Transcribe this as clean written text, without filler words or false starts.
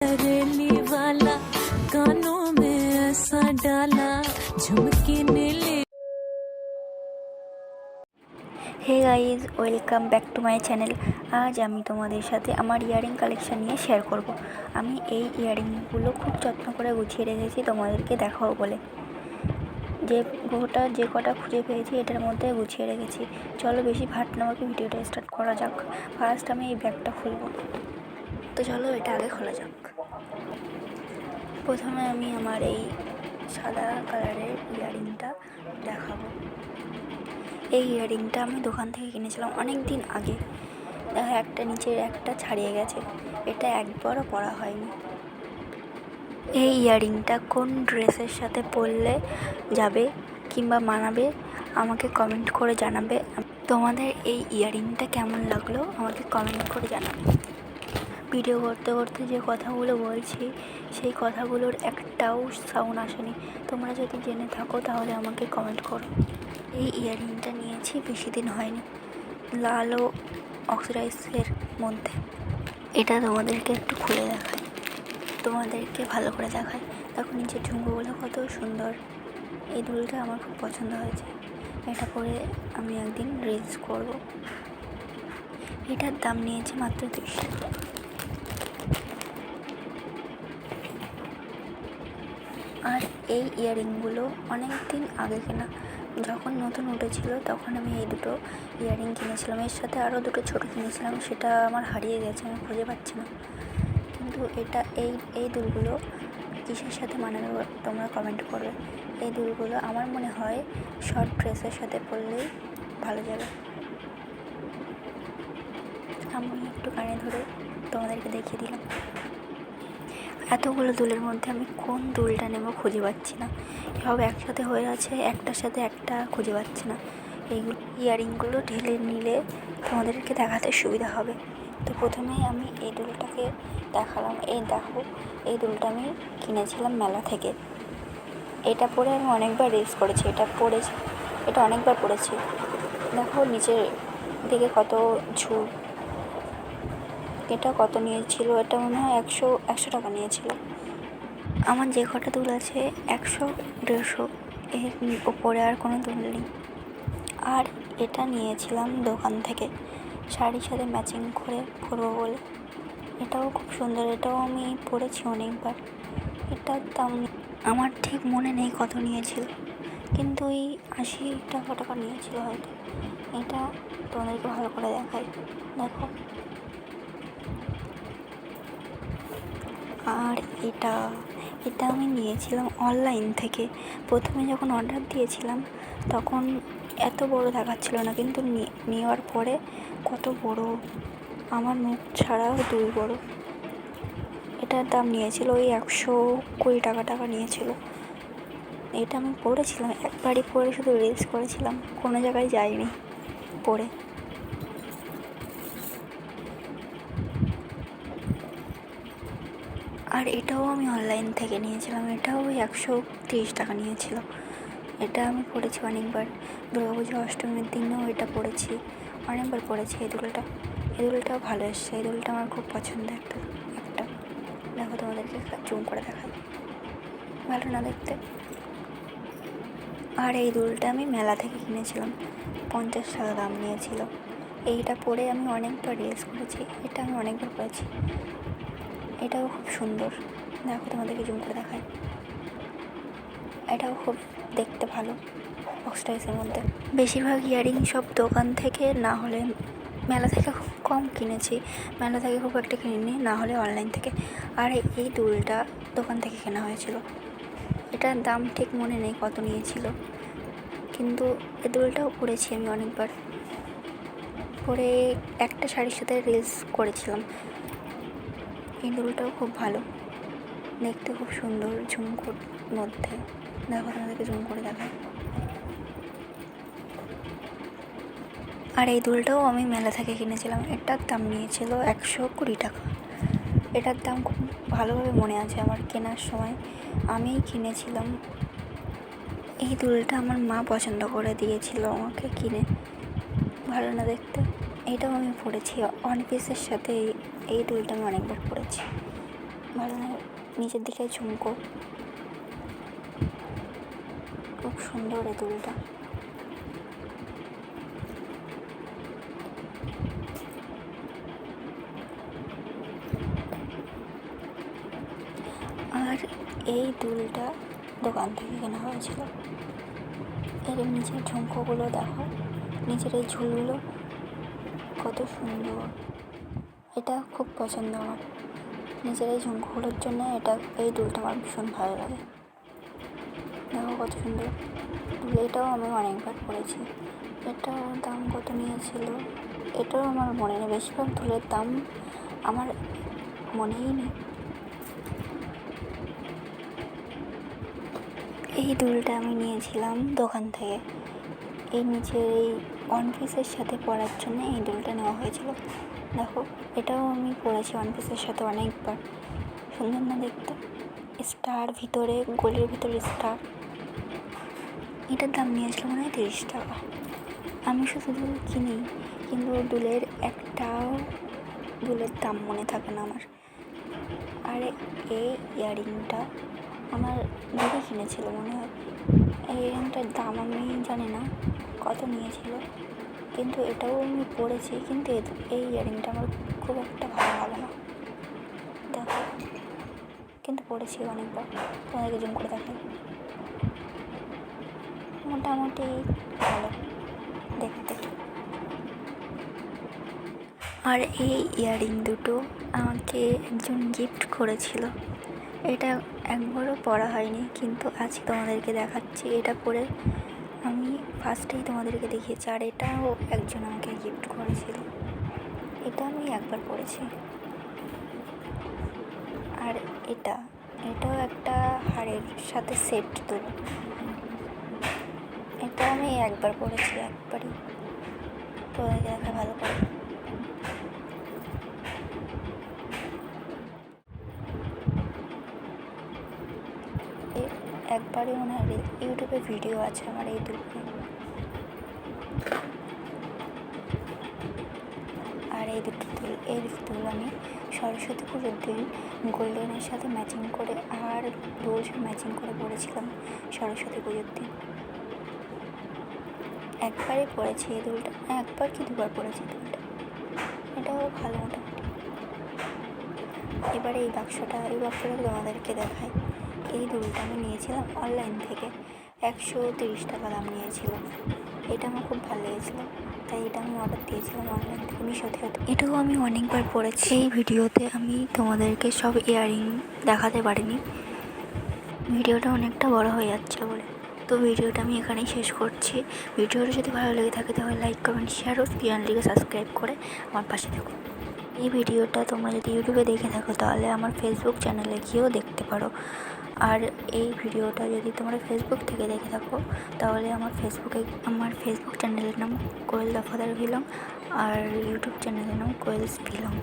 बरेली वाला कानों में ऐसा डाला झुमके ने ले। Hey guys, welcome back to my channel. আজ আমি তোমাদের সাথে আমার ইয়ারিং কালেকশান নিয়ে শেয়ার করব। আমি এই ইয়ারিংগুলো খুব যত্ন করে গুছিয়ে রেখেছি তোমাদেরকে দেখাবো বলে। যে কটা খুঁজে পেয়েছি এটার মধ্যে গুছিয়ে রেখেছি। চলো বেশি ভাট না বকে ভিডিওটা স্টার্ট করা যাক। ফার্স্ট আমি এই ব্যাগটা খুলব, তো চলো এটা আগে খোলা যাক। প্রথমে আমি আমার এই সাদা কালারের ইয়ারিংটা দেখাবো। এই ইয়ারিংটা আমি দোকান থেকে কিনেছিলাম অনেক দিন আগে। দেখো একটা নিচের একটা ছাড়িয়ে গেছে, এটা একবারও পরা হয়নি। এই ইয়ারিংটা কোন ড্রেসের সাথে পরলে যাবে কিংবা মানাবে আমাকে কমেন্ট করে জানাবে। তোমাদের এই ইয়ারিংটা কেমন লাগলো আমাকে কমেন্ট করে জানাবে। ভিডিও করতে করতে যে কথাগুলো বলছি সেই কথাগুলোর একটাও সাউন্ড আসেনি। তোমরা যদি জেনে থাকো তাহলে আমাকে কমেন্ট করো। এই ইয়ারিংটা নিয়েছি বেশি দিন হয়নি, লাল ও অক্সিডাইজের মধ্যে। এটা তোমাদেরকে একটু খুলে দেখাই, তোমাদেরকে ভালো করে দেখাই। দেখো নিচের ঝুমকোগুলো কত সুন্দর। এই দুলটা আমার খুব পছন্দ হয়েছে। এটা পরে আমি একদিন রিলস করব। এটার দাম নিয়েছে মাত্র 30 টাকা। আর এই ইয়ারিংগুলো অনেক দিন আগে কেনা, যখন নতুন উঠেছিল তখন আমি এই দুটো ইয়ারিং কিনেছিলাম। এর সাথে আরও দুটো ছোটো কিনেছিলাম, সেটা আমার হারিয়ে গেছে, আমি খুঁজে পাচ্ছি না। কিন্তু এটা এই দুলগুলো কিসের সাথে মানাবে তোমরা কমেন্ট করবে। এই দুলগুলো আমার মনে হয় শর্ট ড্রেসের সাথে পরলেই ভালো যাবে। আমি একটু কানে ধরে তোমাদেরকে দেখিয়ে দিলাম। এতগুলো দুলের মধ্যে আমি কোন দুলটা নেব খুঁজে পাচ্ছি না। সব একসাথে হয়ে আছে, একটার সাথে একটা খুঁজে পাচ্ছি না। এইগুলো ইয়ারিংগুলো ঢেলে নিলে তোমাদেরকে দেখাতে সুবিধা হবে। তো প্রথমেই আমি এই দুলটাকে দেখালাম। এই দুলটা আমি কিনেছিলাম মেলা থেকে। এটা পরে আমি অনেকবার রিলস করেছি। এটা অনেকবার পরেছি। দেখো নিচের দিকে কত ঝুল। এটা কত নিয়েছিল? এটা মনে হয় 100 টাকা নিয়েছিল। আমার যে কটা দুল আছে 100, 150 এর ওপরে আর কোনো দুল নেই। আর এটা নিয়েছিলাম দোকান থেকে শাড়ির সাথে ম্যাচিং করে পরবো বলে। এটাও খুব সুন্দর, এটাও আমি পরেছি অনেকবার। এটার দাম আমার ঠিক মনে নেই কত নিয়েছিল, কিন্তু ওই 80 টাকা নিয়েছিল হয়তো। এটা তোমাদেরকে ভালো করে দেখাই, দেখো। আর এটা আমি নিয়েছিলাম অনলাইন থেকে। প্রথমে যখন অর্ডার দিয়েছিলাম তখন এত বড় দেখাচ্ছিল না, কিন্তু নেওয়ার পরে কত বড়, আমার মুখ ছাড়াও 2 বড়। এটার দাম নিয়েছিল ওই 120 টাকা নিয়েছিল। এটা আমি পরেছিলাম একবারই, পরে শুধু রিলস করেছিলাম, কোনো জায়গায় যাইনি পরে। আর এটাও আমি অনলাইন থেকে নিয়েছিলাম। এটাও ওই 130 টাকা নিয়েছিল। এটা আমি পরেছি অনেকবার। দুর্গাপুজো অষ্টমীর দিনেও এটা পরেছি, অনেকবার পরেছি। এই দুলটাও ভালো এসছে। এই দুলটা আমার খুব পছন্দ একটা। দেখো তোমাদেরকে জুম করে দেখাই, ভালো না দেখতে? আর এই দুলটা আমি মেলা থেকে কিনেছিলাম, 50 টাকা দাম নিয়েছিল। এইটা পরে আমি অনেকবার রিলস করেছি। এটা আমি অনেকবার পরেছি। এটাও খুব সুন্দর, দেখো তোমাদেরকে জুম করে দেখাই। এটাও খুব দেখতে ভালো, অক্সিডাইজের মধ্যে। বেশিরভাগ ইয়ারিং সব দোকান থেকে, না হলে মেলা থেকে খুব কম কিনেছি। মেলা থেকে খুব একটা কিনিনি, না হলে অনলাইন থেকে। আর এই দুলটা দোকান থেকে কেনা হয়েছিল। এটার দাম ঠিক মনে নেই কত নিয়েছিল, কিন্তু এই দুলটাও পরেছি আমি অনেকবার। পরে একটা শাড়ির সাথে রিলস করেছিলাম। এই দুলটাও খুব ভালো, দেখতে খুব সুন্দর ঝুমকোর মধ্যে। দেখো তোমাদেরকে জুম করে দেখাই। আর এই দুলটাও আমি মেলা থেকে কিনেছিলাম। এটার দাম নিয়েছিল 120 টাকা। এটার দাম খুব ভালোভাবে মনে আছে আমার, কেনার সময় আমিই কিনেছিলাম। এই দুলটা আমার মা পছন্দ করে দিয়েছিল আমাকে কিনে, ভালো না দেখতে? এইটাও আমি পরেছি ওয়ান পিসের সাথে। এই দুলটা আমি অনেকবার পরেছি। ভালো না, নিচের দিকে ঝুমকো, খুব সুন্দর এই দুলটা। আর এই দুলটা দোকান থেকে কেনা হয়েছিল। এর নিচের ঝুমকোগুলো দেখো, নিচের এই ঝুলগুলো কত সুন্দর, এটা খুব পছন্দ আমার। নিচের এই ঝুমকোগুলোর জন্য এই দুলটা আমার ভীষণ ভালো লাগে। দেখো কত সুন্দর দুল, এটাও আমি অনেকবার পরেছি। এটার দাম কত নিয়েছিল এটাও আমার মনে নেই, বেশিরভাগ দুলের দাম আমার মনেই নেই। এই দুলটা আমি নিয়েছিলাম দোকান থেকে। এই নিচের এই ওয়ান পিসের সাথে পরার জন্য এই দুলটা নেওয়া হয়েছিল। দেখো, এটাও আমি পরেছি ওয়ান পিসের সাথে অনেকবার। সুন্দর না দেখতে? স্টার ভিতরে, গোলের ভিতরে স্টার। এটার দাম নিয়েছিল মনে হয় 30 টাকা। আমি শুধু দুল কিনি, কিন্তু দুলের একটাও দুলের দাম মনে থাকে না আমার। আর এই ইয়াররিংটা আমার দিদি কিনেছিল মনে হয়। এই ইয়াররিংটার দাম আমি জানি না কত নিয়েছিল, কিন্তু এটাও আমি পরেছি। কিন্তু এই ইয়াররিংটা আমার খুব একটা ভালো লাগে না, দেখো, কিন্তু পরেছি অনেকবার। তোমাদেরকে জুম করে দেখাই, মোটামুটি ভালো দেখতে। আর এই ইয়াররিং দুটো আমাকে একজন গিফট করেছিল। এটা একবারও পরা হয়নি, কিন্তু আজ তোমাদেরকে দেখাচ্ছি। এটা পরে আমি ফার্স্টেই তোমাদেরকে দেখিয়েছি। আর এটাও একজন আমাকে গিফট করেছিল, এটা আমি একবার পরেছি। আর এটাও একটা হাড়ের সাথে সেট দুল, এটা আমি একবার পরেছি, একবারই। তোমাদেরকে দেখা ভালো করে। একবারই মনে হয় ইউটিউবে ভিডিও আছে আমার এই দুটো। আর এই দুল আমি সরস্বতী পুজোর দিন গোল্ডেনের সাথে ম্যাচিং করে আর দুল ম্যাচিং করে পরেছিলাম সরস্বতী পুজোর দিন। একবারই পরেছি এই দুলটা, একবার কি দুবার পরেছি দুলটা। এটাও ভালো মোটামুটি। এবারে এই বাক্সটা তোমাদেরকে দেখাই। এই দুলটা আমি নিয়েছিলাম অনলাইন থেকে, 130 টাকা দাম নিয়েছিল। এটা আমার খুব ভালো লেগেছিলো, তাই এটা আমি অর্ডার দিয়েছিলাম অনলাইন থেকে, মিশোতে। এটাও আমি অনেকবার পরেছি। এই ভিডিওতে আমি তোমাদেরকে সব ইয়াররিং দেখাতে পারিনি, ভিডিওটা অনেকটা বড় হয়ে যাচ্ছে বলে। তো ভিডিওটা আমি এখানেই শেষ করছি। ভিডিওটা যদি ভালো লেগে থাকে তাহলে লাইক, কমেন্ট, শেয়ার ও চ্যানেলটিকে সাবস্ক্রাইব করে আমার পাশে থাকো। এই ভিডিওটা তোমরা যদি ইউটিউবে দেখে থাকো তাহলে আমার ফেসবুক চ্যানেলে গিয়েও দেখতে পারো। আর এই ভিডিওটা যদি তোমরা ফেসবুক থেকে দেখে থাকো তাহলে আমার ফেসবুক চ্যানেলের নাম কোয়েল দা ফাদার ভিলং, আর ইউটিউব চ্যানেলের নাম কোয়েলস ভিলং।